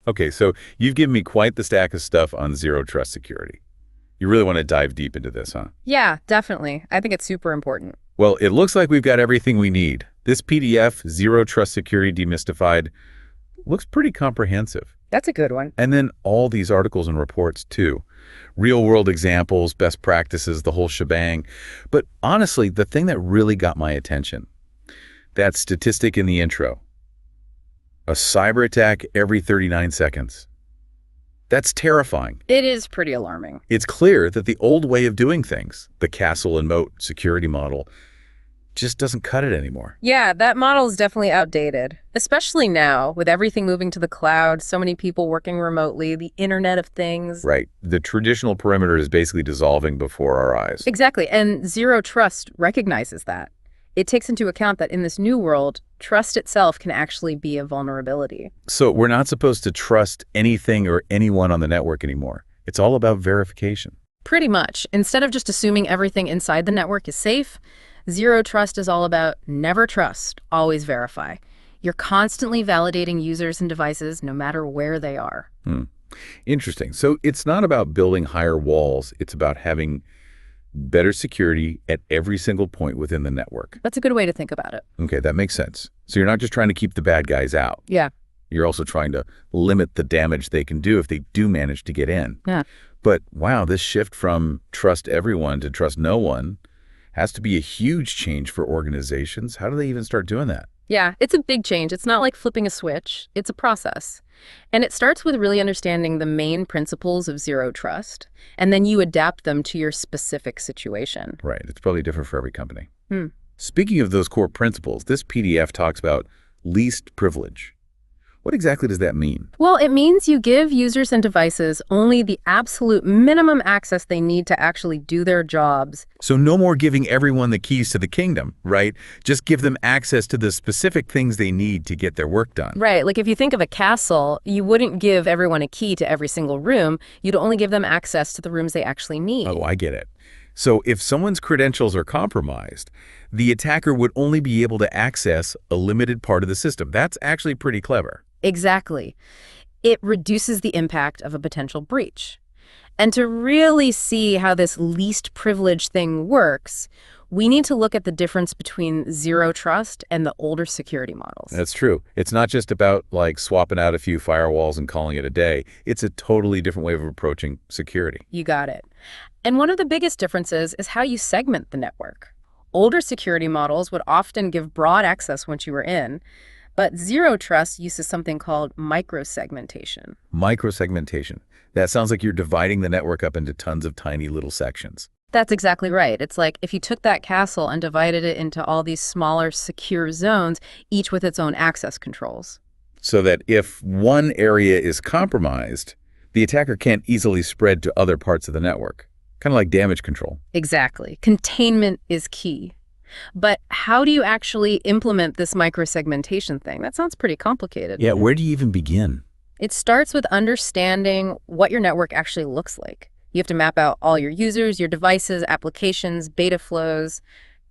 Okay, so you've given me quite the stack of stuff on zero trust security. You really want to dive deep into this, huh? Yeah, definitely. I think it's super important. Well, it looks like we've got everything we need. This PDF, Zero Trust Security Demystified, looks pretty comprehensive. That's a good one. And then all these articles and reports, too. Real-world examples, best practices, the whole shebang. But honestly, the thing that really got my attention, that statistic in the intro. A cyber attack every 39 seconds. That's terrifying. It is pretty alarming. It's clear that the old way of doing things, the castle and moat security model, just doesn't cut it anymore. Yeah, that model is definitely outdated, especially now with everything moving to the cloud, so many people working remotely, the Internet of Things. Right. The traditional perimeter is basically dissolving before our eyes. Exactly, and Zero Trust recognizes that. It takes into account that in this new world, trust itself can actually be a vulnerability. So we're not supposed to trust anything or anyone on the network anymore. It's all about verification. Pretty much. Instead of just assuming everything inside the network is safe, Zero Trust is all about never trust, always verify. You're constantly validating users and devices no matter where they are. Interesting. So it's not about building higher walls. It's about having better security at every single point within the network. That's a good way to think about it. Okay, that makes sense. So you're not just trying to keep the bad guys out. Yeah. You're also trying to limit the damage they can do if they do manage to get in. Yeah. But wow, this shift from trust everyone to trust no one has to be a huge change for organizations. How do they even start doing that? Yeah, it's a big change. It's not like flipping a switch. It's a process. And it starts with really understanding the main principles of Zero Trust, and then you adapt them to your specific situation. Right. It's probably different for every company. Hmm. Speaking of those core principles, this PDF talks about least privilege. What exactly does that mean? Well, it means you give users and devices only the absolute minimum access they need to actually do their jobs. So no more giving everyone the keys to the kingdom, right? Just give them access to the specific things they need to get their work done. Right, like if you think of a castle, you wouldn't give everyone a key to every single room. You'd only give them access to the rooms they actually need. Oh, I get it. So if someone's credentials are compromised, the attacker would only be able to access a limited part of the system. That's actually pretty clever. Exactly. It reduces the impact of a potential breach. And to really see how this least privilege thing works, we need to look at the difference between Zero Trust and the older security models. That's true. It's not just about like swapping out a few firewalls and calling it a day. It's a totally different way of approaching security. You got it. And one of the biggest differences is how you segment the network. Older security models would often give broad access once you were in, but Zero Trust uses something called microsegmentation. Microsegmentation. That sounds like you're dividing the network up into tons of tiny little sections. That's exactly right. It's like if you took that castle and divided it into all these smaller, secure zones, each with its own access controls. So that if one area is compromised, the attacker can't easily spread to other parts of the network. Kind of like damage control. Exactly. Containment is key. But how do you actually implement this microsegmentation thing? That sounds pretty complicated. Yeah, where do you even begin? It starts with understanding what your network actually looks like. You have to map out all your users, your devices, applications, data flows,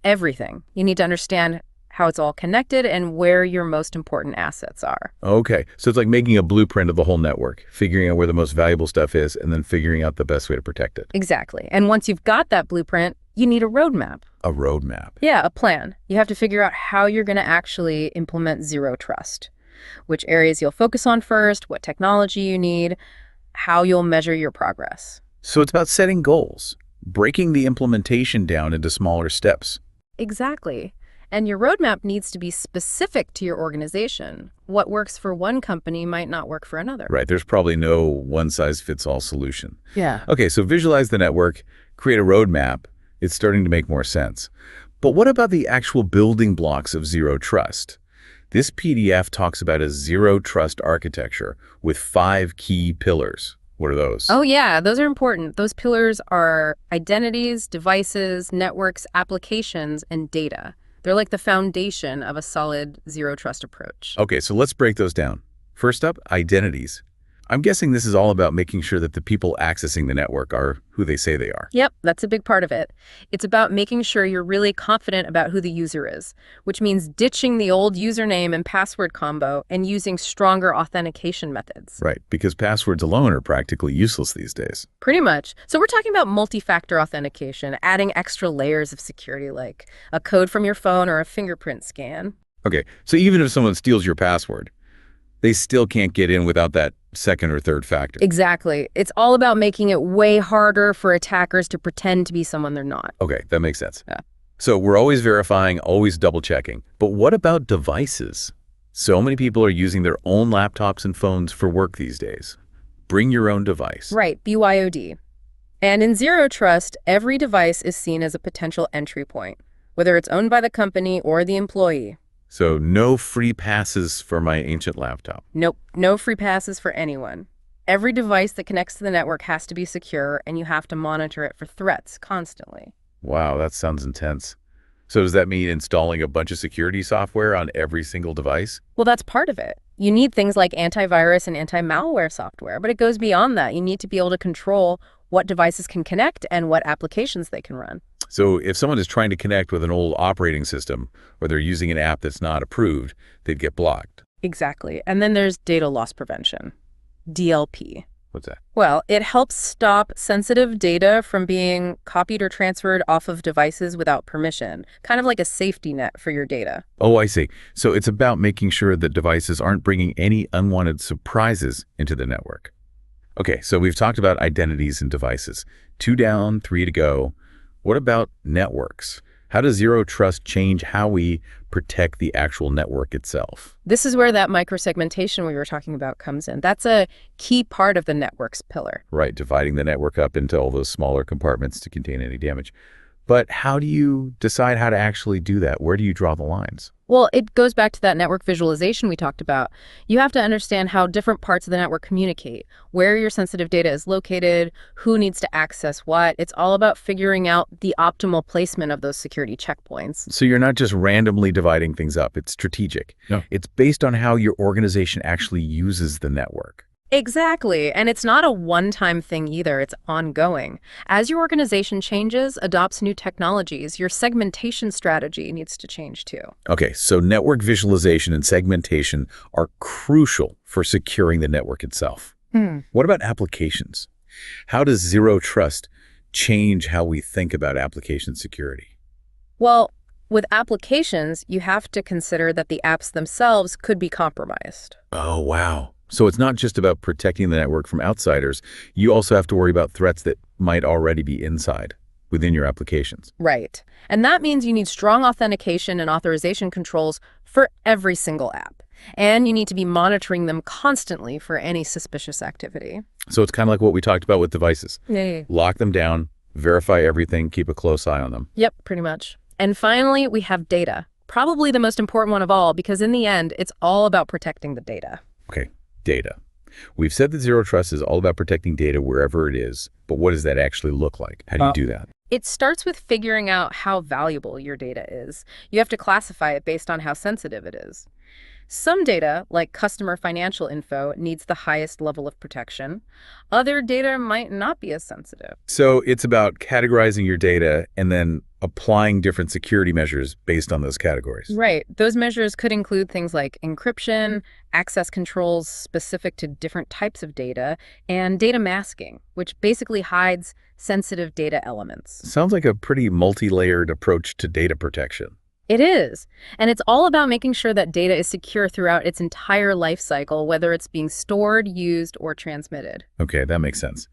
everything. You need to understand how it's all connected and where your most important assets are. Okay, so it's like making a blueprint of the whole network, figuring out where the most valuable stuff is, and then figuring out the best way to protect it. Exactly. And once you've got that blueprint, you need a roadmap. A roadmap. Yeah, a plan. You have to figure out how you're going to actually implement Zero Trust, which areas you'll focus on first, what technology you need, how you'll measure your progress. So it's about setting goals, breaking the implementation down into smaller steps. Exactly. And your roadmap needs to be specific to your organization. What works for one company might not work for another. Right, there's probably no one-size-fits-all solution. Yeah. Okay, so visualize the network, create a roadmap. It's starting to make more sense. But what about the actual building blocks of Zero Trust? This PDF talks about a Zero Trust architecture with 5 key pillars. What are those? Oh, yeah, those are important. Those pillars are identities, devices, networks, applications, and data. They're like the foundation of a solid Zero Trust approach. Okay, so let's break those down. First up, identities. I'm guessing this is all about making sure that the people accessing the network are who they say they are. Yep, that's a big part of it. It's about making sure you're really confident about who the user is, which means ditching the old username and password combo and using stronger authentication methods. Right, because passwords alone are practically useless these days. Pretty much. So we're talking about multi-factor authentication, adding extra layers of security like a code from your phone or a fingerprint scan. Okay, so even if someone steals your password, they still can't get in without that second or third factor. Exactly. It's all about making it way harder for attackers to pretend to be someone they're not. Okay, that makes sense. Yeah. So we're always verifying, always double checking. But what about devices? So many people are using their own laptops and phones for work these days. Bring your own device. Right, BYOD. And in Zero Trust, every device is seen as a potential entry point, whether it's owned by the company or the employee. So no free passes for my ancient laptop. Nope, no free passes for anyone. Every device that connects to the network has to be secure, and you have to monitor it for threats constantly. Wow, that sounds intense. So does that mean installing a bunch of security software on every single device? Well, that's part of it. You need things like antivirus and anti-malware software, but it goes beyond that. You need to be able to control what devices can connect and what applications they can run. So if someone is trying to connect with an old operating system or they're using an app that's not approved, they'd get blocked. Exactly. And then there's data loss prevention, DLP. What's that? Well, it helps stop sensitive data from being copied or transferred off of devices without permission, kind of like a safety net for your data. Oh, I see. So it's about making sure that devices aren't bringing any unwanted surprises into the network. Okay, so we've talked about identities and devices. 2 down, 3 to go. What about networks? How does Zero Trust change how we protect the actual network itself? This is where that microsegmentation we were talking about comes in. That's a key part of the network's pillar. Right, dividing the network up into all those smaller compartments to contain any damage. But how do you decide how to actually do that? Where do you draw the lines? Well, it goes back to that network visualization we talked about. You have to understand how different parts of the network communicate, where your sensitive data is located, who needs to access what. It's all about figuring out the optimal placement of those security checkpoints. So you're not just randomly dividing things up. It's strategic. No. It's based on how your organization actually uses the network. Exactly. And it's not a one-time thing either. It's ongoing. As your organization changes, adopts new technologies, your segmentation strategy needs to change too. Okay, so network visualization and segmentation are crucial for securing the network itself. What about applications? How does Zero Trust change how we think about application security? Well, with applications, you have to consider that the apps themselves could be compromised. Oh, wow. So it's not just about protecting the network from outsiders. You also have to worry about threats that might already be inside, within your applications. Right. And that means you need strong authentication and authorization controls for every single app. And you need to be monitoring them constantly for any suspicious activity. So it's kind of like what we talked about with devices. Yeah. Lock them down, verify everything, keep a close eye on them. Yep, pretty much. And finally, we have data. Probably the most important one of all, because in the end, it's all about protecting the data. Okay, data. We've said that Zero Trust is all about protecting data wherever it is, but what does that actually look like? How do you do that? It starts with figuring out how valuable your data is. You have to classify it based on how sensitive it is. Some data, like customer financial info, needs the highest level of protection. Other data might not be as sensitive. So it's about categorizing your data and then applying different security measures based on those categories. Right. Those measures could include things like encryption, access controls specific to different types of data, and data masking, which basically hides sensitive data elements. Sounds like a pretty multi-layered approach to data protection. It is. And it's all about making sure that data is secure throughout its entire life cycle, whether it's being stored, used, or transmitted. Okay, that makes sense.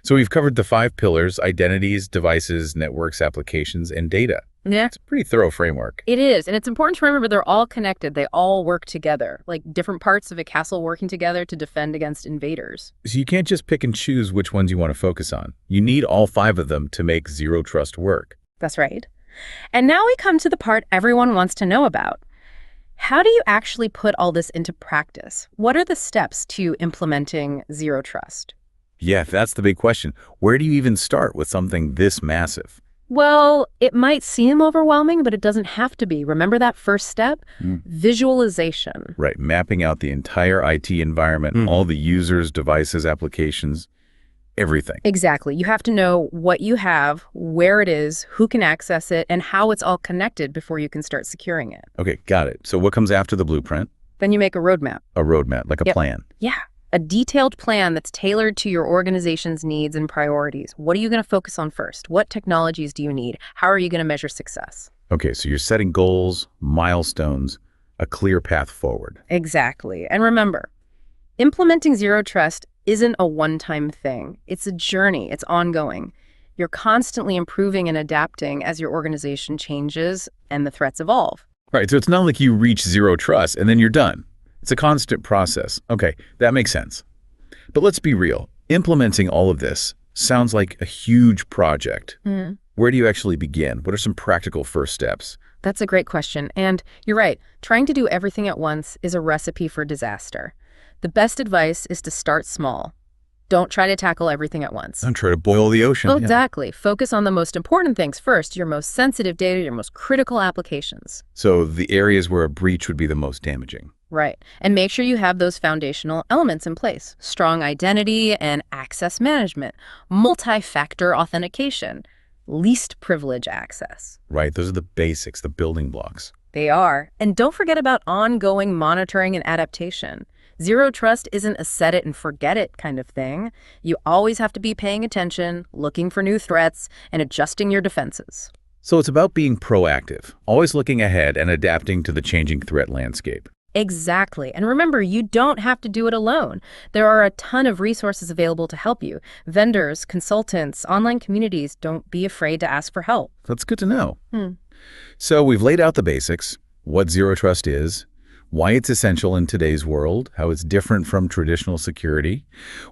So we've covered the 5 pillars: identities, devices, networks, applications, and data. Yeah. It's a pretty thorough framework. It is. And it's important to remember they're all connected. They all work together, like different parts of a castle working together to defend against invaders. So you can't just pick and choose which ones you want to focus on. You need all 5 of them to make Zero Trust work. That's right. And now we come to the part everyone wants to know about. How do you actually put all this into practice? What are the steps to implementing Zero Trust? Yeah, that's the big question. Where do you even start with something this massive? Well, it might seem overwhelming, but it doesn't have to be. Remember that first step? Visualization. Right, mapping out the entire IT environment, all the users, devices, applications, everything. Exactly. You have to know what you have, where it is, who can access it, and how it's all connected before you can start securing it. Okay, got it. So what comes after the blueprint? Then you make a roadmap. A roadmap, like a plan. Yeah. A detailed plan that's tailored to your organization's needs and priorities. What are you going to focus on first? What technologies do you need? How are you going to measure success? Okay, so you're setting goals, milestones, a clear path forward. Exactly. And remember, implementing zero trust isn't a one-time thing. It's a journey. It's ongoing. You're constantly improving and adapting as your organization changes and the threats evolve. Right, so it's not like you reach zero trust and then you're done. It's a constant process. Okay, that makes sense. But let's be real. Implementing all of this sounds like a huge project. Where do you actually begin? What are some practical first steps? That's a great question. And you're right. Trying to do everything at once is a recipe for disaster. The best advice is to start small. Don't try to tackle everything at once. Don't try to boil the ocean. Well, exactly. Focus on the most important things first, your most sensitive data, your most critical applications. So the areas where a breach would be the most damaging. Right. And make sure you have those foundational elements in place. Strong identity and access management, multi-factor authentication, least privilege access. Right, those are the basics, the building blocks. They are. And don't forget about ongoing monitoring and adaptation. Zero trust isn't a set it and forget it kind of thing. You always have to be paying attention, looking for new threats, and adjusting your defenses. So it's about being proactive, always looking ahead and adapting to the changing threat landscape. Exactly. And remember, you don't have to do it alone. There are a ton of resources available to help you. Vendors, consultants, online communities. Don't be afraid to ask for help. That's good to know. So we've laid out the basics, what zero trust is, why it's essential in today's world, how it's different from traditional security.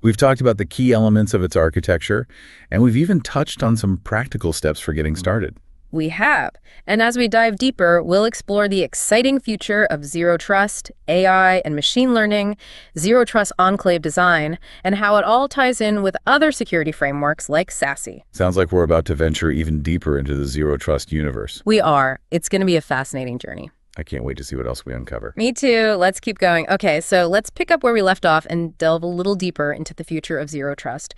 We've talked about the key elements of its architecture, and we've even touched on some practical steps for getting started. We have. And as we dive deeper, we'll explore the exciting future of zero trust, AI, and machine learning, zero trust enclave design, and how it all ties in with other security frameworks like SASE. Sounds like we're about to venture even deeper into the zero trust universe. We are. It's going to be a fascinating journey. I can't wait to see what else we uncover. Me too. Let's keep going. Okay, so let's pick up where we left off and delve a little deeper into the future of zero trust.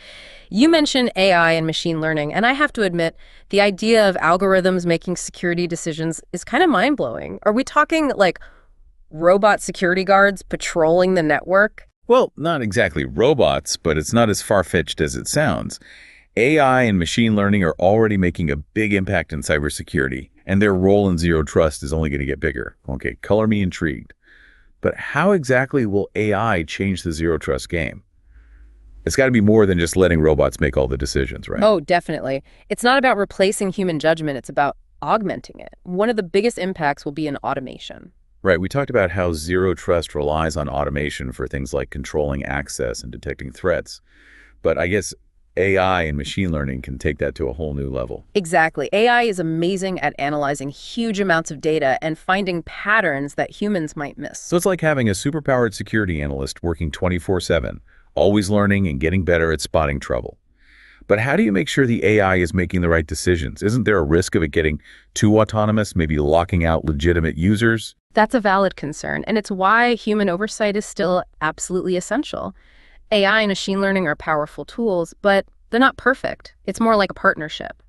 You mentioned AI and machine learning, and I have to admit, the idea of algorithms making security decisions is kind of mind-blowing. Are we talking like robot security guards patrolling the network? Well, not exactly robots, but it's not as far-fetched as it sounds. AI and machine learning are already making a big impact in cybersecurity, and their role in zero trust is only going to get bigger. Okay, color me intrigued. But how exactly will AI change the zero trust game? It's got to be more than just letting robots make all the decisions, right? Oh, definitely. It's not about replacing human judgment. It's about augmenting it. One of the biggest impacts will be in automation. Right, we talked about how zero trust relies on automation for things like controlling access and detecting threats. But I guess AI and machine learning can take that to a whole new level. Exactly. AI is amazing at analyzing huge amounts of data and finding patterns that humans might miss. So it's like having a superpowered security analyst working 24/7, always learning and getting better at spotting trouble. But how do you make sure the AI is making the right decisions? Isn't there a risk of it getting too autonomous, maybe locking out legitimate users? That's a valid concern, and it's why human oversight is still absolutely essential. AI and machine learning are powerful tools, but they're not perfect. It's more like a partnership.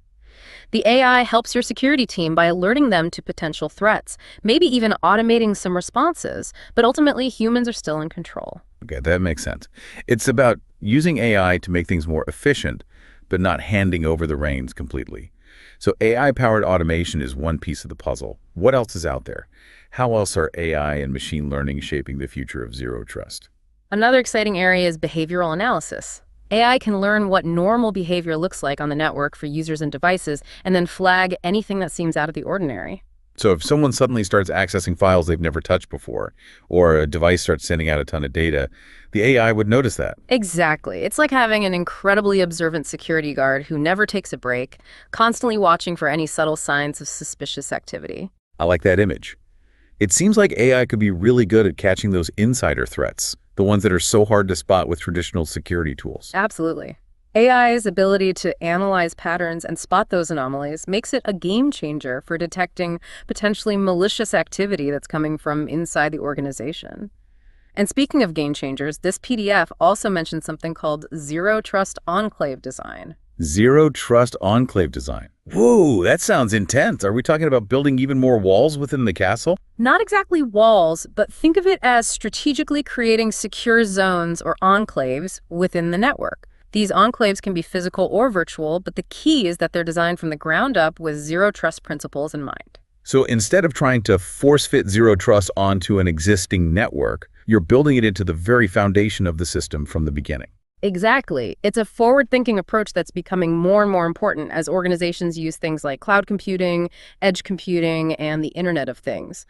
The AI helps your security team by alerting them to potential threats, maybe even automating some responses, but ultimately humans are still in control. Okay, that makes sense. It's about using AI to make things more efficient, but not handing over the reins completely. So AI-powered automation is one piece of the puzzle. What else is out there? How else are AI and machine learning shaping the future of zero trust? Another exciting area is behavioral analysis. AI can learn what normal behavior looks like on the network for users and devices, and then flag anything that seems out of the ordinary. So if someone suddenly starts accessing files they've never touched before, or a device starts sending out a ton of data, the AI would notice that. Exactly. It's like having an incredibly observant security guard who never takes a break, constantly watching for any subtle signs of suspicious activity. I like that image. It seems like AI could be really good at catching those insider threats, the ones that are so hard to spot with traditional security tools. Absolutely. AI's ability to analyze patterns and spot those anomalies makes it a game changer for detecting potentially malicious activity that's coming from inside the organization. And speaking of game changers, this PDF also mentions something called zero trust enclave design. Zero trust enclave design. Whoa, that sounds intense. Are we talking about building even more walls within the castle? Not exactly walls, but think of it as strategically creating secure zones or enclaves within the network. These enclaves can be physical or virtual, but the key is that they're designed from the ground up with zero trust principles in mind. So instead of trying to force fit zero trust onto an existing network, you're building it into the very foundation of the system from the beginning. Exactly. It's a forward-thinking approach that's becoming more and more important as organizations use things like cloud computing, edge computing, and the Internet of Things.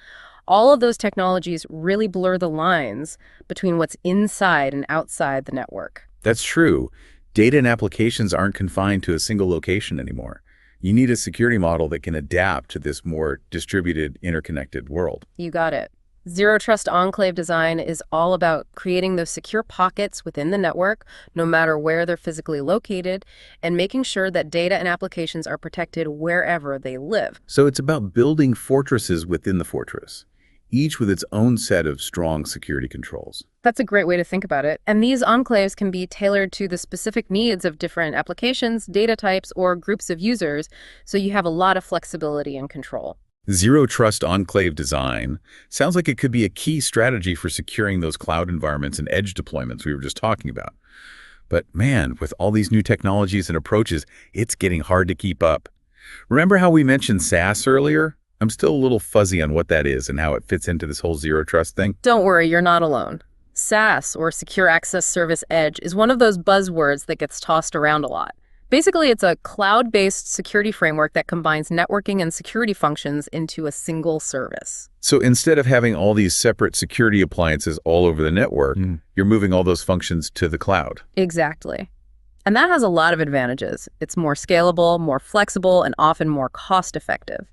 All of those technologies really blur the lines between what's inside and outside the network. That's true. Data and applications aren't confined to a single location anymore. You need a security model that can adapt to this more distributed, interconnected world. You got it. Zero Trust Enclave design is all about creating those secure pockets within the network, no matter where they're physically located, and making sure that data and applications are protected wherever they live. So it's about building fortresses within the fortress, each with its own set of strong security controls. That's a great way to think about it. And these enclaves can be tailored to the specific needs of different applications, data types, or groups of users, so you have a lot of flexibility and control. Zero Trust Enclave design sounds like it could be a key strategy for securing those cloud environments and edge deployments we were just talking about. But man, with all these new technologies and approaches, it's getting hard to keep up. Remember how we mentioned SaaS earlier? I'm still a little fuzzy on what that is and how it fits into this whole zero trust thing. Don't worry, you're not alone. SaaS, or Secure Access Service Edge, is one of those buzzwords that gets tossed around a lot. Basically, it's a cloud-based security framework that combines networking and security functions into a single service. So instead of having all these separate security appliances all over the network, you're moving all those functions to the cloud. Exactly. And that has a lot of advantages. It's more scalable, more flexible, and often more cost-effective.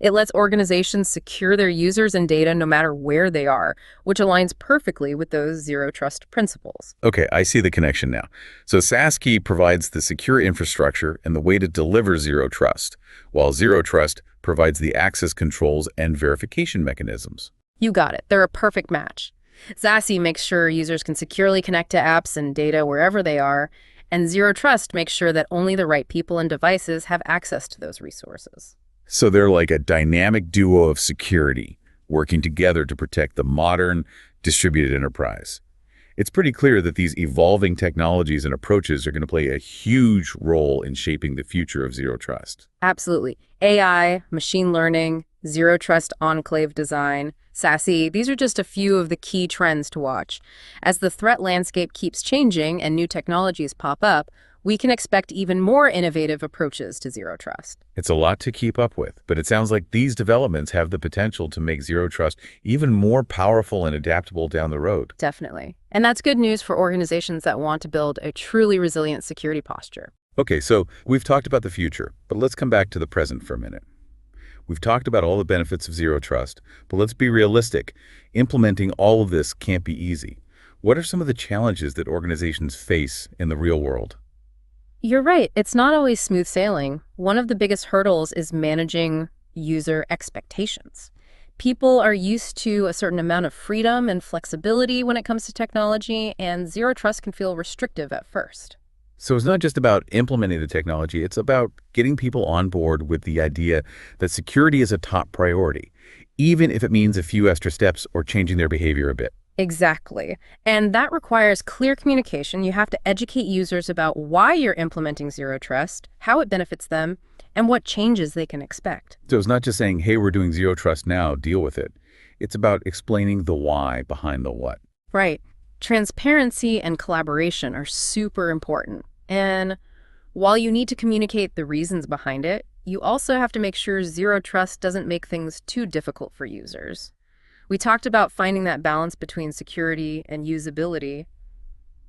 It lets organizations secure their users and data no matter where they are, which aligns perfectly with those zero trust principles. Okay, I see the connection now. So SaaS Key provides the secure infrastructure and the way to deliver zero trust, while zero trust provides the access controls and verification mechanisms. You got it. They're a perfect match. SASE makes sure users can securely connect to apps and data wherever they are, and Zero Trust makes sure that only the right people and devices have access to those resources. So they're like a dynamic duo of security, working together to protect the modern, distributed enterprise. It's pretty clear that these evolving technologies and approaches are going to play a huge role in shaping the future of zero trust. Absolutely. AI, machine learning, Zero Trust enclave design, SASE, these are just a few of the key trends to watch. As the threat landscape keeps changing and new technologies pop up, we can expect even more innovative approaches to zero trust. It's a lot to keep up with, but it sounds like these developments have the potential to make zero trust even more powerful and adaptable down the road. Definitely. And that's good news for organizations that want to build a truly resilient security posture. Okay, so we've talked about the future, but let's come back to the present for a minute. We've talked about all the benefits of zero trust, but let's be realistic. Implementing all of this can't be easy. What are some of the challenges that organizations face in the real world? You're right. It's not always smooth sailing. One of the biggest hurdles is managing user expectations. People are used to a certain amount of freedom and flexibility when it comes to technology, and zero trust can feel restrictive at first. So it's not just about implementing the technology, it's about getting people on board with the idea that security is a top priority, even if it means a few extra steps or changing their behavior a bit. Exactly. And that requires clear communication. You have to educate users about why you're implementing zero trust, how it benefits them, and what changes they can expect. So it's not just saying, hey, we're doing zero trust now, deal with it. It's about explaining the why behind the what. Right. Transparency and collaboration are super important. And while you need to communicate the reasons behind it, you also have to make sure zero trust doesn't make things too difficult for users. We talked about finding that balance between security and usability.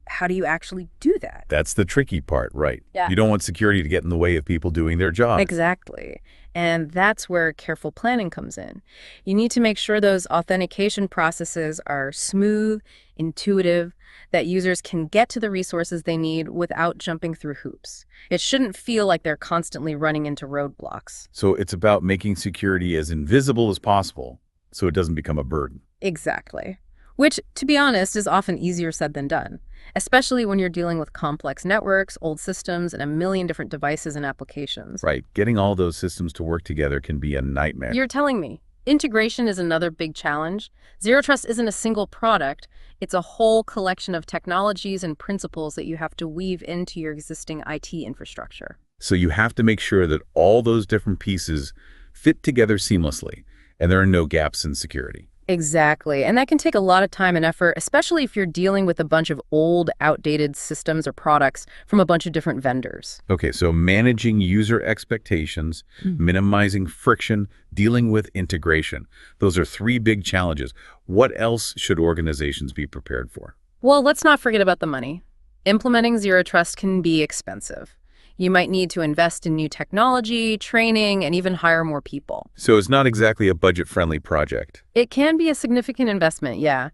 how do you actually do that? That's the tricky part, right? Yeah. You don't want security to get in the way of people doing their job. Exactly. And that's where careful planning comes in. You need to make sure those authentication processes are smooth, intuitive, that users can get to the resources they need without jumping through hoops. It shouldn't feel like they're constantly running into roadblocks. So it's about making security as invisible as possible so it doesn't become a burden. Exactly. Which, to be honest, is often easier said than done, especially when you're dealing with complex networks, old systems, and a million different devices and applications. Right. Getting all those systems to work together can be a nightmare. You're telling me. Integration is another big challenge. Zero Trust isn't a single product. It's a whole collection of technologies and principles that you have to weave into your existing IT infrastructure. So you have to make sure that all those different pieces fit together seamlessly, and there are no gaps in security. Exactly. And that can take a lot of time and effort, especially if you're dealing with a bunch of old, outdated systems or products from a bunch of different vendors. Okay, so managing user expectations, minimizing friction, dealing with integration. Those are three big challenges. What else should organizations be prepared for? Well, let's not forget about the money. Implementing Zero Trust can be expensive. You might need to invest in new technology, training, and even hire more people. So it's not exactly a budget-friendly project. It can be a significant investment, yeah,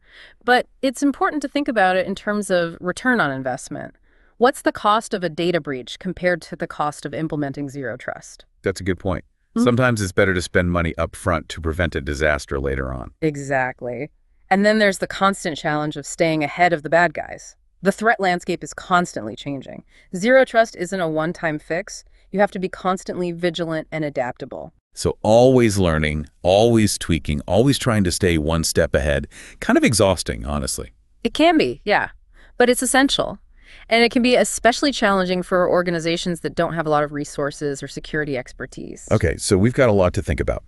but it's important to think about it in terms of return on investment. What's the cost of a data breach compared to the cost of implementing Zero Trust? That's a good point. Sometimes it's better to spend money up front to prevent a disaster later on. Exactly. And then there's the constant challenge of staying ahead of the bad guys. The threat landscape is constantly changing. Zero Trust isn't a one-time fix. You have to be constantly vigilant and adaptable. So always learning, always tweaking, always trying to stay one step ahead. Kind of exhausting, honestly. It can be, yeah, but it's essential. And it can be especially challenging for organizations that don't have a lot of resources or security expertise. Okay, so we've got a lot to think about.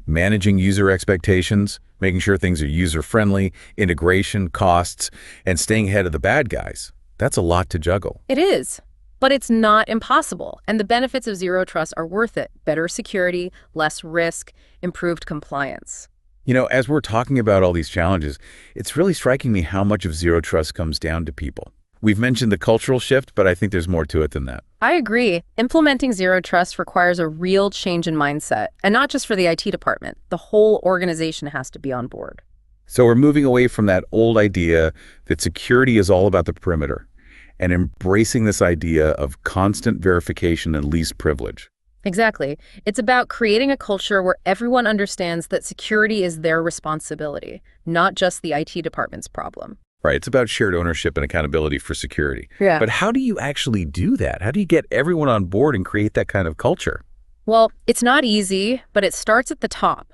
Managing user expectations, making sure things are user-friendly, integration, costs, and staying ahead of the bad guys. That's a lot to juggle. It is, but it's not impossible. And the benefits of Zero Trust are worth it. Better security, less risk, improved compliance. You know, as we're talking about all these challenges, it's really striking me how much of Zero Trust comes down to people. We've mentioned the cultural shift, but I think there's more to it than that. I agree. Implementing Zero Trust requires a real change in mindset, and not just for the IT department. The whole organization has to be on board. So we're moving away from that old idea that security is all about the perimeter and embracing this idea of constant verification and least privilege. Exactly. It's about creating a culture where everyone understands that security is their responsibility, not just the IT department's problem. Right, it's about shared ownership and accountability for security. Yeah. But how do you actually do that? How do you get everyone on board and create that kind of culture? Well, it's not easy, but it starts at the top.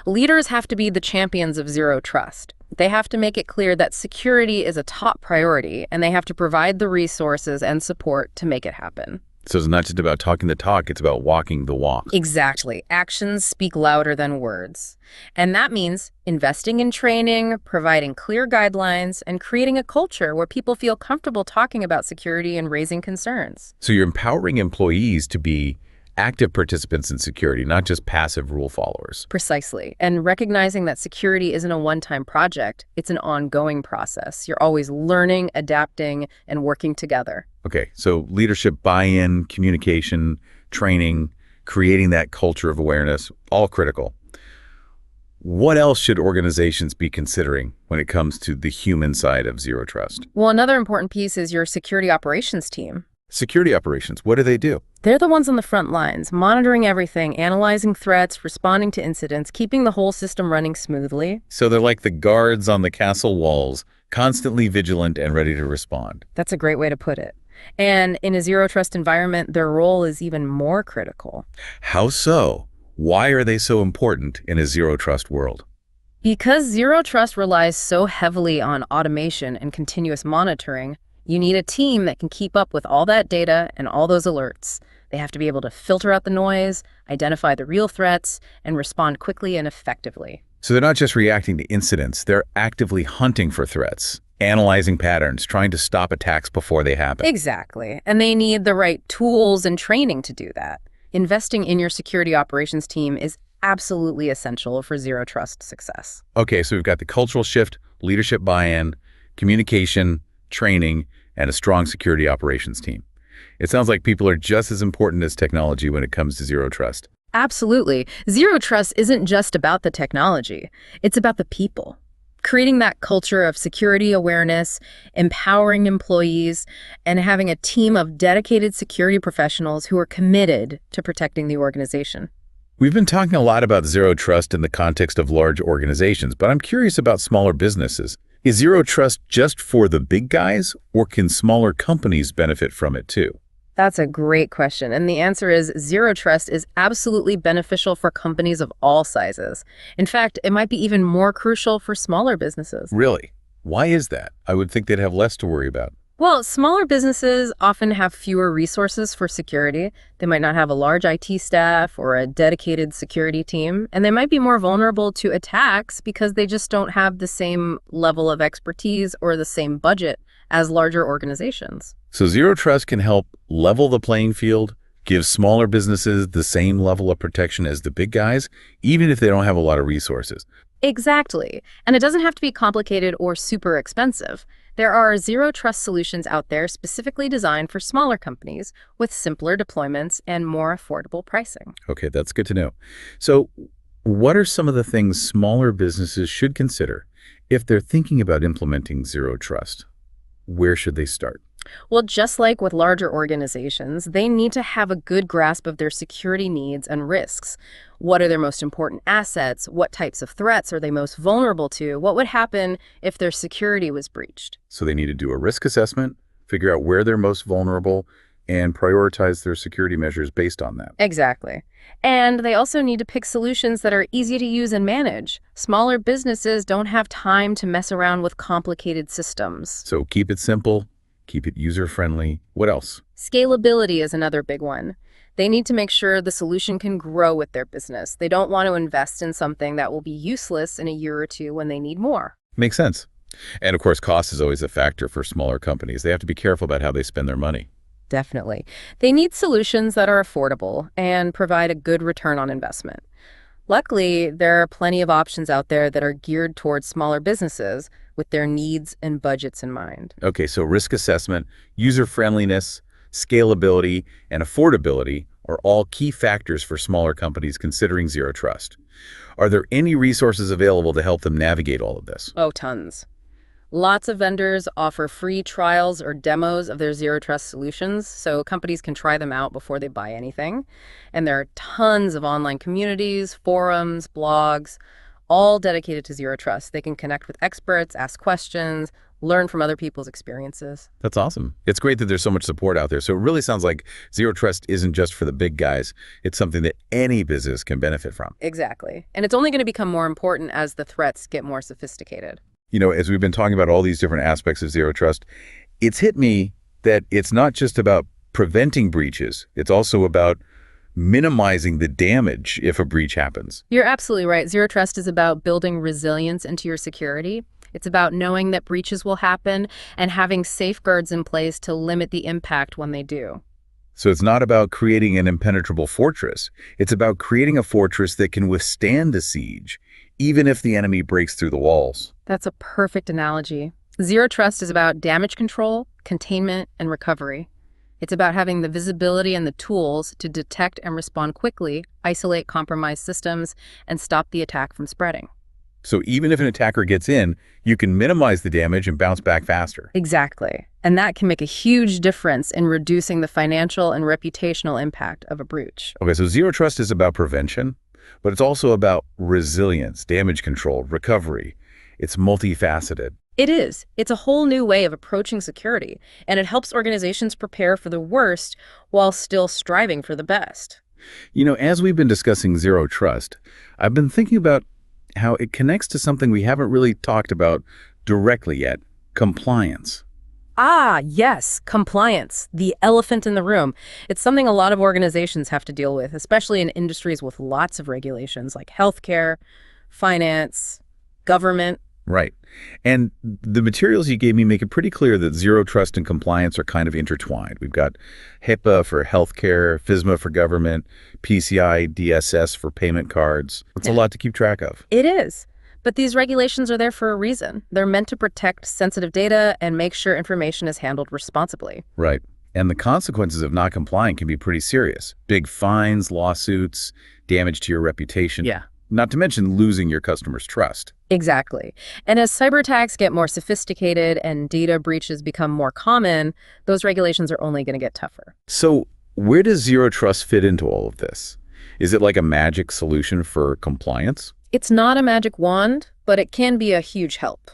Leaders have to be the champions of Zero Trust. They have to make it clear that security is a top priority, and they have to provide the resources and support to make it happen. So it's not just about talking the talk, it's about walking the walk. Exactly. Actions speak louder than words. And that means investing in training, providing clear guidelines, and creating a culture where people feel comfortable talking about security and raising concerns. So you're empowering employees to be active participants in security, not just passive rule followers. Precisely. And recognizing that security isn't a one-time project, it's an ongoing process. You're always learning, adapting, and working together. Okay, so leadership buy-in, communication, training, creating that culture of awareness, all critical. What else should organizations be considering when it comes to the human side of Zero Trust? Well, another important piece is your security operations team. Security operations, what do they do? They're the ones on the front lines, monitoring everything, analyzing threats, responding to incidents, keeping the whole system running smoothly. So they're like the guards on the castle walls, constantly vigilant and ready to respond. That's a great way to put it. And in a Zero Trust environment, their role is even more critical. How so? Why are they so important in a Zero Trust world? Because Zero Trust relies so heavily on automation and continuous monitoring, you need a team that can keep up with all that data and all those alerts. They have to be able to filter out the noise, identify the real threats, and respond quickly and effectively. So they're not just reacting to incidents, they're actively hunting for threats, analyzing patterns, trying to stop attacks before they happen. Exactly. And they need the right tools and training to do that. Investing in your security operations team is absolutely essential for Zero Trust success. Okay, so we've got the cultural shift, leadership buy-in, communication, training, and a strong security operations team. It sounds like people are just as important as technology when it comes to zero trust. Absolutely. Zero trust isn't just about the technology. It's about the people. Creating that culture of security awareness, empowering employees, and having a team of dedicated security professionals who are committed to protecting the organization. We've been talking a lot about zero trust in the context of large organizations, but I'm curious about smaller businesses. Is zero trust just for the big guys, or can smaller companies benefit from it too? That's a great question. And the answer is zero trust is absolutely beneficial for companies of all sizes. In fact, it might be even more crucial for smaller businesses. Really? Why is that? I would think they'd have less to worry about. Well, smaller businesses often have fewer resources for security. They might not have a large IT staff or a dedicated security team, and they might be more vulnerable to attacks because they just don't have the same level of expertise or the same budget as larger organizations. So zero trust can help level the playing field, give smaller businesses the same level of protection as the big guys, even if they don't have a lot of resources. Exactly. And it doesn't have to be complicated or super expensive. There are zero trust solutions out there specifically designed for smaller companies with simpler deployments and more affordable pricing. Okay, that's good to know. So what are some of the things smaller businesses should consider if they're thinking about implementing zero trust? Where should they start? Well, just like with larger organizations, they need to have a good grasp of their security needs and risks. What are their most important assets? What types of threats are they most vulnerable to? What would happen if their security was breached? So they need to do a risk assessment, figure out where they're most vulnerable, and prioritize their security measures based on that. Exactly. And they also need to pick solutions that are easy to use and manage. Smaller businesses don't have time to mess around with complicated systems. So keep it simple, keep it user-friendly. What else? Scalability is another big one. They need to make sure the solution can grow with their business. They don't want to invest in something that will be useless in a year or two when they need more. Makes sense. And of course, cost is always a factor for smaller companies. They have to be careful about how they spend their money. Definitely. They need solutions that are affordable and provide a good return on investment. Luckily, there are plenty of options out there that are geared towards smaller businesses with their needs and budgets in mind. Okay, so risk assessment, user-friendliness, scalability, and affordability are all key factors for smaller companies considering zero trust. Are there any resources available to help them navigate all of this? Oh, tons. Lots of vendors offer free trials or demos of their zero trust solutions, so companies can try them out before they buy anything. And there are tons of online communities, forums, blogs, all dedicated to zero trust. They can connect with experts, ask questions, learn from other people's experiences. That's awesome. It's great that there's so much support out there. So it really sounds like zero trust isn't just for the big guys. It's something that any business can benefit from. Exactly. And it's only going to become more important as the threats get more sophisticated. You know, as we've been talking about all these different aspects of zero trust, it's hit me that it's not just about preventing breaches. It's also about minimizing the damage if a breach happens. You're absolutely right. Zero trust is about building resilience into your security. It's about knowing that breaches will happen and having safeguards in place to limit the impact when they do. So it's not about creating an impenetrable fortress. It's about creating a fortress that can withstand a siege, even if the enemy breaks through the walls. That's a perfect analogy. Zero trust is about damage control, containment, and recovery. It's about having the visibility and the tools to detect and respond quickly, isolate compromised systems, and stop the attack from spreading. So even if an attacker gets in, you can minimize the damage and bounce back faster. Exactly. And that can make a huge difference in reducing the financial and reputational impact of a breach. Okay, so zero trust is about prevention, but it's also about resilience, damage control, recovery. It's multifaceted. It is. It's a whole new way of approaching security, and it helps organizations prepare for the worst while still striving for the best. You know, as we've been discussing zero trust, I've been thinking about how it connects to something we haven't really talked about directly yet, compliance. Ah, yes, compliance, the elephant in the room. It's something a lot of organizations have to deal with, especially in industries with lots of regulations like healthcare, finance, government. Right. And the materials you gave me make it pretty clear that zero trust and compliance are kind of intertwined. We've got HIPAA for healthcare, FISMA for government, PCI DSS for payment cards. It's a lot to keep track of. It is. But these regulations are there for a reason. They're meant to protect sensitive data and make sure information is handled responsibly. Right. And the consequences of not complying can be pretty serious. Big fines, lawsuits, damage to your reputation. Yeah. Not to mention losing your customers' trust. Exactly. And as cyber attacks get more sophisticated and data breaches become more common, those regulations are only going to get tougher. So where does zero trust fit into all of this? Is it like a magic solution for compliance? It's not a magic wand, but it can be a huge help.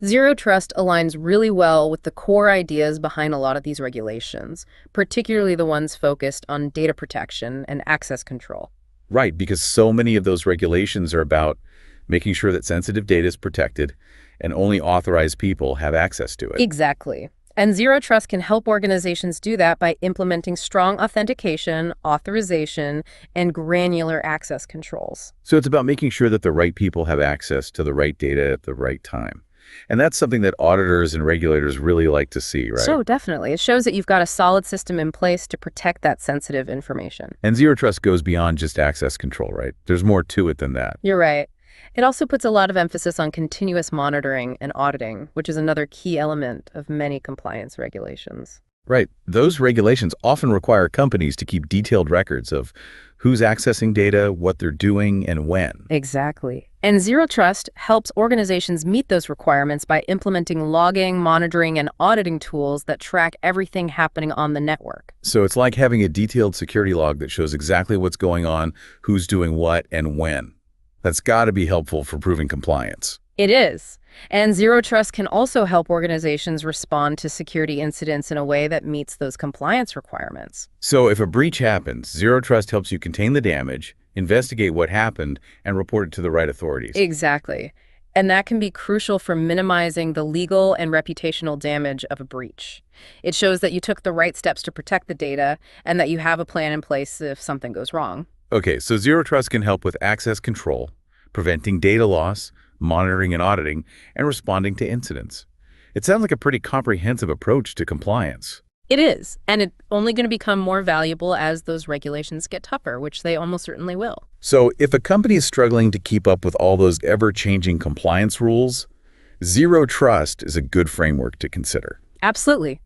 Zero trust aligns really well with the core ideas behind a lot of these regulations, particularly the ones focused on data protection and access control. Right, because so many of those regulations are about making sure that sensitive data is protected and only authorized people have access to it. Exactly. And Zero Trust can help organizations do that by implementing strong authentication, authorization, and granular access controls. So it's about making sure that the right people have access to the right data at the right time. And that's something that auditors and regulators really like to see, right? So definitely, it shows that you've got a solid system in place to protect that sensitive information. And zero trust goes beyond just access control, right? There's more to it than that. You're right. It also puts a lot of emphasis on continuous monitoring and auditing, which is another key element of many compliance regulations. Right. Those regulations often require companies to keep detailed records of who's accessing data, what they're doing, and when. Exactly. And Zero Trust helps organizations meet those requirements by implementing logging, monitoring, and auditing tools that track everything happening on the network. So it's like having a detailed security log that shows exactly what's going on, who's doing what, and when. That's got to be helpful for proving compliance. It is. And Zero Trust can also help organizations respond to security incidents in a way that meets those compliance requirements. So if a breach happens, zero trust helps you contain the damage, investigate what happened, and report it to the right authorities. Exactly. And that can be crucial for minimizing the legal and reputational damage of a breach. It shows that you took the right steps to protect the data and that you have a plan in place if something goes wrong. Okay, so zero trust can help with access control, preventing data loss, monitoring and auditing, and responding to incidents. It sounds like a pretty comprehensive approach to compliance. It is, and it's only going to become more valuable as those regulations get tougher, which they almost certainly will. So if a company is struggling to keep up with all those ever-changing compliance rules, zero trust is a good framework to consider. Absolutely.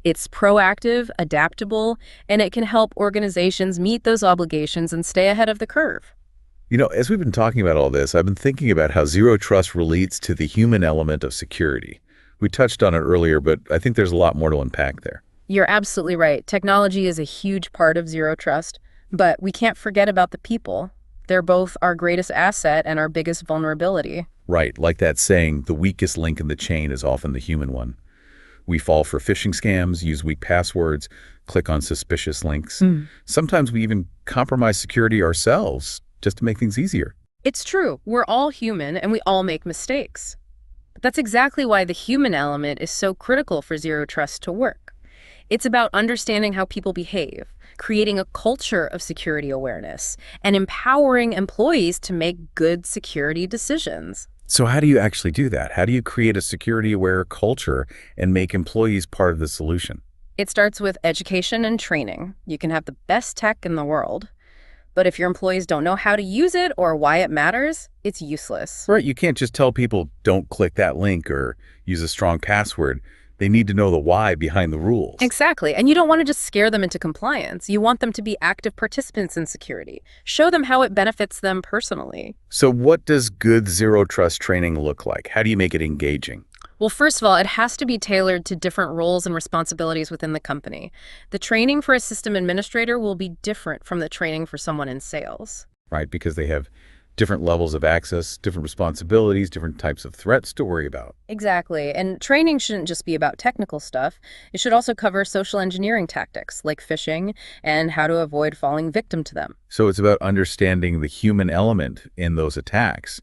It's proactive, adaptable, and it can help organizations meet those obligations and stay ahead of the curve. You know, as we've been talking about all this, I've been thinking about how zero trust relates to the human element of security. We touched on it earlier, but I think there's a lot more to unpack there. You're absolutely right. Technology is a huge part of Zero Trust, but we can't forget about the people. They're both our greatest asset and our biggest vulnerability. Right, like that saying, the weakest link in the chain is often the human one. We fall for phishing scams, use weak passwords, click on suspicious links. Sometimes we even compromise security ourselves just to make things easier. It's true. We're all human and we all make mistakes. But that's exactly why the human element is so critical for Zero Trust to work. It's about understanding how people behave, creating a culture of security awareness, and empowering employees to make good security decisions. So how do you actually do that? How do you create a security-aware culture and make employees part of the solution? It starts with education and training. You can have the best tech in the world, but if your employees don't know how to use it or why it matters, it's useless. Right, you can't just tell people, don't click that link or use a strong password. They need to know the why behind the rules. Exactly. And you don't want to just scare them into compliance. You want them to be active participants in security. Show them how it benefits them personally. So what does good zero trust training look like? How do you make it engaging? Well, first of all, it has to be tailored to different roles and responsibilities within the company. The training for a system administrator will be different from the training for someone in sales. Right, because they have different levels of access, different responsibilities, different types of threats to worry about. Exactly. And training shouldn't just be about technical stuff. It should also cover social engineering tactics like phishing and how to avoid falling victim to them. So it's about understanding the human element in those attacks,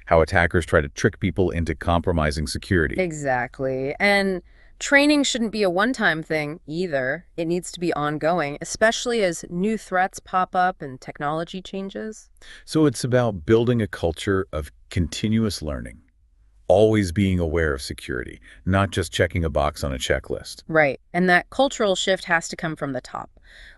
how attackers try to trick people into compromising security. Exactly. And training shouldn't be a one-time thing either. It needs to be ongoing, especially as new threats pop up and technology changes. So it's about building a culture of continuous learning. always being aware of security, not just checking a box on a checklist. Right. And that cultural shift has to come from the top.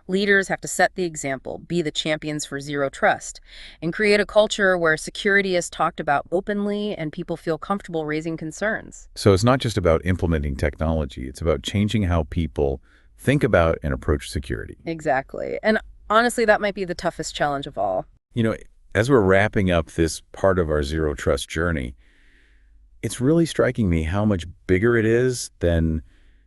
Leaders have to set the example, be the champions for zero trust, and create a culture where security is talked about openly and people feel comfortable raising concerns. So it's not just about implementing technology, it's about changing how people think about and approach security. Exactly. And honestly, that might be the toughest challenge of all. You know, as we're wrapping up this part of our zero trust journey, it's really striking me how much bigger it is than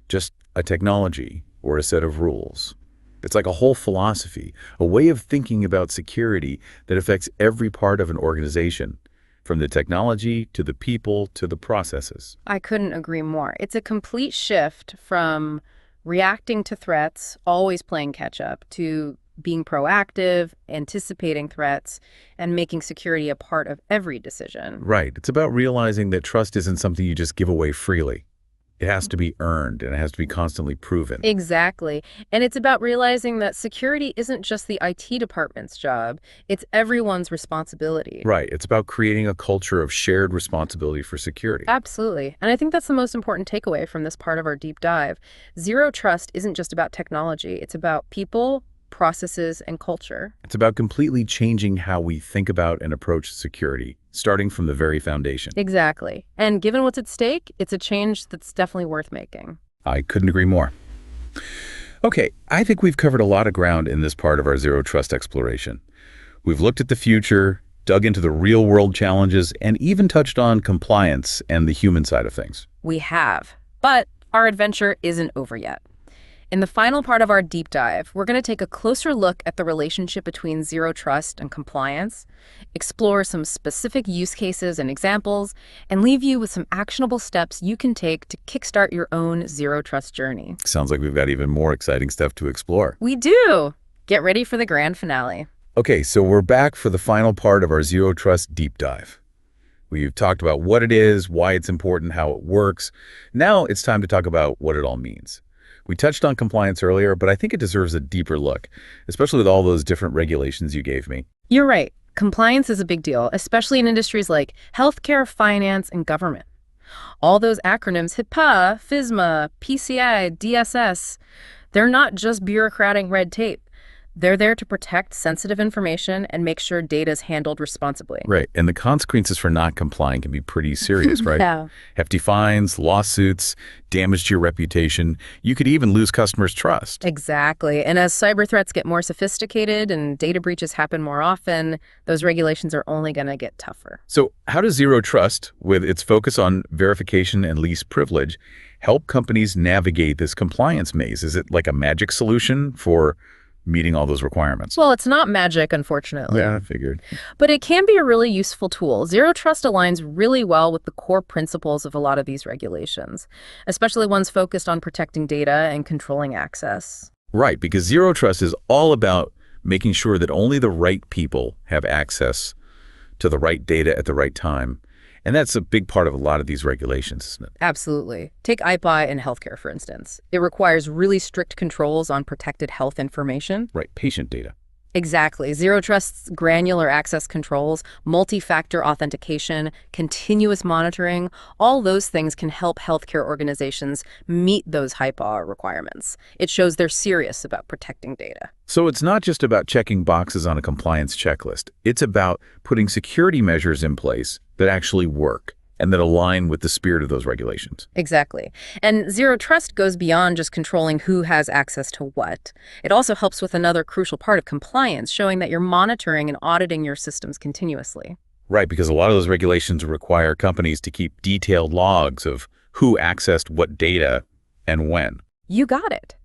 just a technology or a set of rules. It's like a whole philosophy, a way of thinking about security that affects every part of an organization, from the technology to the people to the processes. I couldn't agree more. It's a complete shift from reacting to threats, always playing catch up, to being proactive, anticipating threats, and making security a part of every decision. Right. It's about realizing that trust isn't something you just give away freely. It has to be earned and it has to be constantly proven. Exactly. And it's about realizing that security isn't just the IT department's job, it's everyone's responsibility. Right. It's about creating a culture of shared responsibility for security. Absolutely. And I think that's the most important takeaway from this part of our deep dive. Zero trust isn't just about technology, it's about people, processes, and culture. It's about completely changing how we think about and approach security, starting from the very foundation. Exactly. And given what's at stake, it's a change that's definitely worth making. I couldn't agree more. Okay, I think we've covered a lot of ground in this part of our zero trust exploration. We've looked at the future, dug into the real world challenges, and even touched on compliance and the human side of things. We have. But our adventure isn't over yet. In the final part of our deep dive, we're going to take a closer look at the relationship between zero trust and compliance, explore some specific use cases and examples, and leave you with some actionable steps you can take to kickstart your own zero trust journey. Sounds like we've got even more exciting stuff to explore. We do! Get ready for the grand finale. Okay, so we're back for the final part of our zero trust deep dive. We've talked about what it is, why it's important, how it works. Now it's time to talk about what it all means. We touched on compliance earlier, but I think it deserves a deeper look, especially with all those different regulations you gave me. You're right. Compliance is a big deal, especially in industries like healthcare, finance, and government. All those acronyms, HIPAA, FISMA, PCI, DSS, they're not just bureaucratic red tape. They're there to protect sensitive information and make sure data is handled responsibly. Right, and the consequences for not complying can be pretty serious, right? Yeah. Hefty fines, lawsuits, damage to your reputation. You could even lose customers' trust. Exactly. And as cyber threats get more sophisticated and data breaches happen more often, those regulations are only going to get tougher. So how does zero trust, with its focus on verification and least privilege, help companies navigate this compliance maze? Is it like a magic solution for meeting all those requirements? Well, it's not magic, unfortunately. Yeah, I figured. But it can be a really useful tool. Zero trust aligns really well with the core principles of a lot of these regulations, especially ones focused on protecting data and controlling access. Right, because zero trust is all about making sure that only the right people have access to the right data at the right time. And that's a big part of a lot of these regulations, isn't it? Absolutely. Take IPA in healthcare, for instance. It requires really strict controls on protected health information. Right, patient data. Exactly. Zero Trust's granular access controls, multi-factor authentication, continuous monitoring, all those things can help healthcare organizations meet those HIPAA requirements. It shows they're serious about protecting data. So it's not just about checking boxes on a compliance checklist. It's about putting security measures in place that actually work and that align with the spirit of those regulations. Exactly. And Zero Trust goes beyond just controlling who has access to what. It also helps with another crucial part of compliance, showing that you're monitoring and auditing your systems continuously. Right, because a lot of those regulations require companies to keep detailed logs of who accessed what data and when. You got it.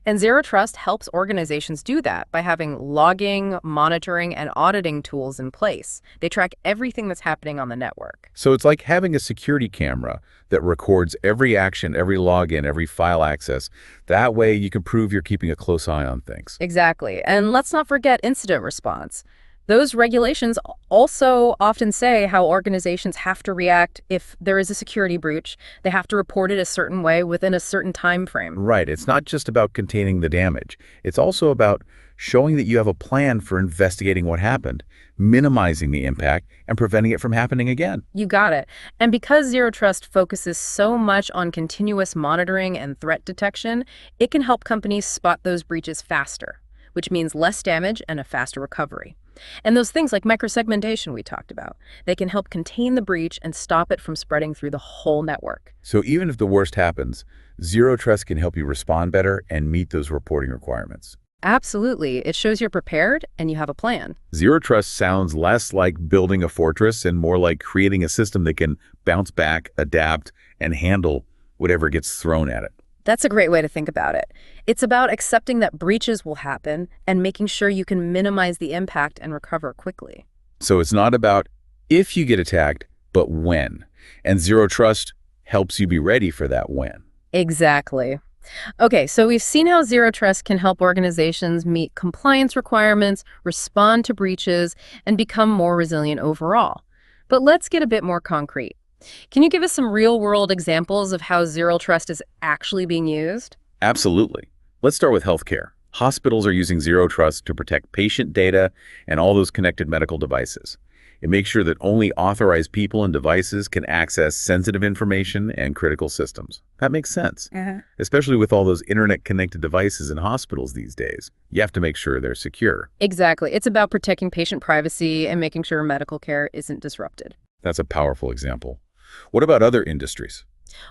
And Zero Trust helps organizations do that by having logging, monitoring, and auditing tools in place. They track everything that's happening on the network. So it's like having a security camera that records every action, every login, every file access. That way you can prove you're keeping a close eye on things. Exactly. And let's not forget incident response. Those regulations also often say how organizations have to react if there is a security breach. They have to report it a certain way within a certain time frame. Right. It's not just about containing the damage. It's also about showing that you have a plan for investigating what happened, minimizing the impact, and preventing it from happening again. You got it. And because Zero Trust focuses so much on continuous monitoring and threat detection, it can help companies spot those breaches faster, which means less damage and a faster recovery. And those things like microsegmentation we talked about, they can help contain the breach and stop it from spreading through the whole network. So even if the worst happens, Zero Trust can help you respond better and meet those reporting requirements. Absolutely. It shows you're prepared and you have a plan. Zero Trust sounds less like building a fortress and more like creating a system that can bounce back, adapt, and handle whatever gets thrown at it. That's a great way to think about it. It's about accepting that breaches will happen and making sure you can minimize the impact and recover quickly. So it's not about if you get attacked, but when. And Zero Trust helps you be ready for that when. Exactly. Okay, so we've seen how Zero Trust can help organizations meet compliance requirements, respond to breaches, and become more resilient overall. But let's get a bit more concrete. Can you give us some real-world examples of how Zero Trust is actually being used? Absolutely. Let's start with healthcare. Hospitals are using Zero Trust to protect patient data and all those connected medical devices. It makes sure that only authorized people and devices can access sensitive information and critical systems. That makes sense, especially with all those internet-connected devices in hospitals these days. You have to make sure they're secure. Exactly. It's about protecting patient privacy and making sure medical care isn't disrupted. That's a powerful example. What about other industries?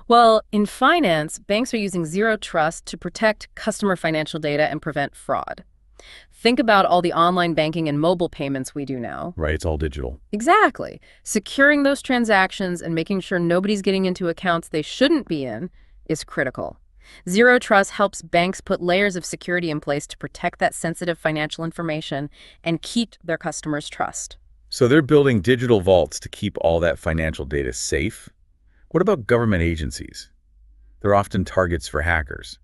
Well, in finance, banks are using Zero Trust to protect customer financial data and prevent fraud. Think about all the online banking and mobile payments we do now. Right, it's all digital. Exactly. Securing those transactions and making sure nobody's getting into accounts they shouldn't be in is critical. Zero Trust helps banks put layers of security in place to protect that sensitive financial information and keep their customers' trust. So they're building digital vaults to keep all that financial data safe. What about government agencies? They're often targets for hackers.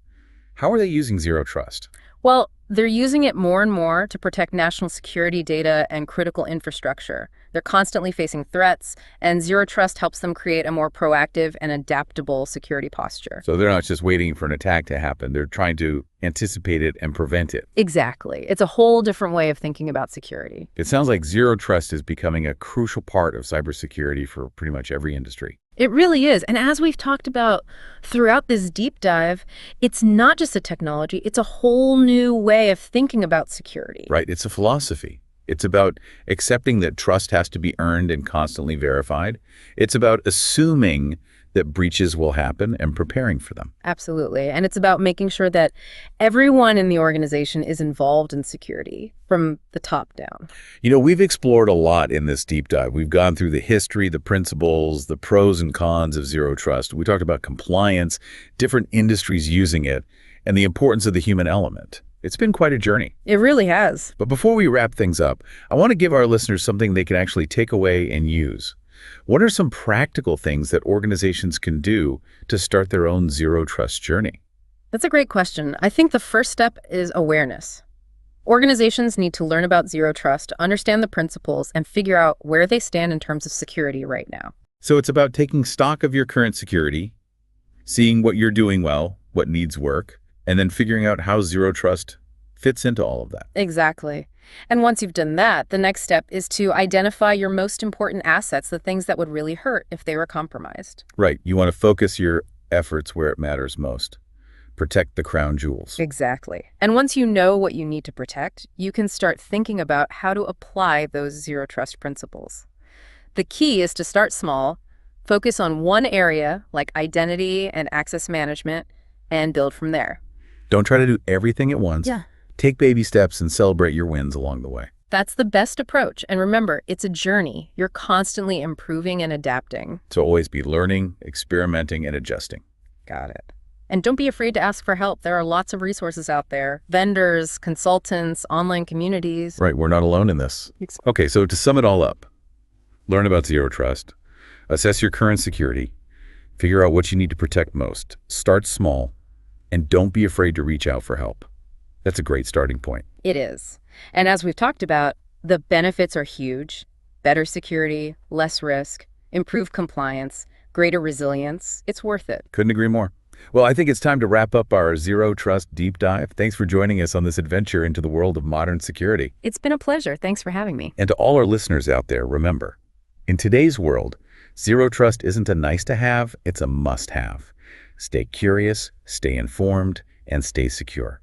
How are they using Zero Trust? Well, they're using it more and more to protect national security data and critical infrastructure. They're constantly facing threats, and Zero Trust helps them create a more proactive and adaptable security posture. So they're not just waiting for an attack to happen. They're trying to anticipate it and prevent it. Exactly. It's a whole different way of thinking about security. It sounds like Zero Trust is becoming a crucial part of cybersecurity for pretty much every industry. It really is. And as we've talked about throughout this deep dive, it's not just a technology, it's a whole new way of thinking about security. Right, it's a philosophy. It's about accepting that trust has to be earned and constantly verified. It's about assuming that breaches will happen and preparing for them. Absolutely. And it's about making sure that everyone in the organization is involved in security from the top down. You know, we've explored a lot in this deep dive. We've gone through the history, the principles, the pros and cons of Zero Trust. We talked about compliance, different industries using it, and the importance of the human element. It's been quite a journey. It really has. But before we wrap things up, I want to give our listeners something they can actually take away and use. What are some practical things that organizations can do to start their own Zero Trust journey? That's a great question. I think the first step is awareness. Organizations need to learn about Zero Trust, understand the principles, and figure out where they stand in terms of security right now. So it's about taking stock of your current security, seeing what you're doing well, what needs work, and then figuring out how Zero Trust fits into all of that. Exactly. And once you've done that, the next step is to identify your most important assets, the things that would really hurt if they were compromised. Right. You want to focus your efforts where it matters most. Protect the crown jewels. Exactly. And once you know what you need to protect, you can start thinking about how to apply those Zero Trust principles. The key is to start small, focus on one area like identity and access management, and build from there. Don't try to do everything at once. Yeah. Take baby steps and celebrate your wins along the way. That's the best approach. And remember, it's a journey. You're constantly improving and adapting. So always be learning, experimenting, and adjusting. Got it. And don't be afraid to ask for help. There are lots of resources out there. Vendors, consultants, online communities. Right, we're not alone in this. Okay, so to sum it all up, learn about Zero Trust, assess your current security, figure out what you need to protect most, start small, and don't be afraid to reach out for help. That's a great starting point. It is. And as we've talked about, the benefits are huge. Better security, less risk, improved compliance, greater resilience. It's worth it. Couldn't agree more. Well, I think it's time to wrap up our Zero Trust deep dive. Thanks for joining us on this adventure into the world of modern security. It's been a pleasure. Thanks for having me. And to all our listeners out there, remember, in today's world, Zero Trust isn't a nice to have, it's a must have. Stay curious, stay informed, and stay secure.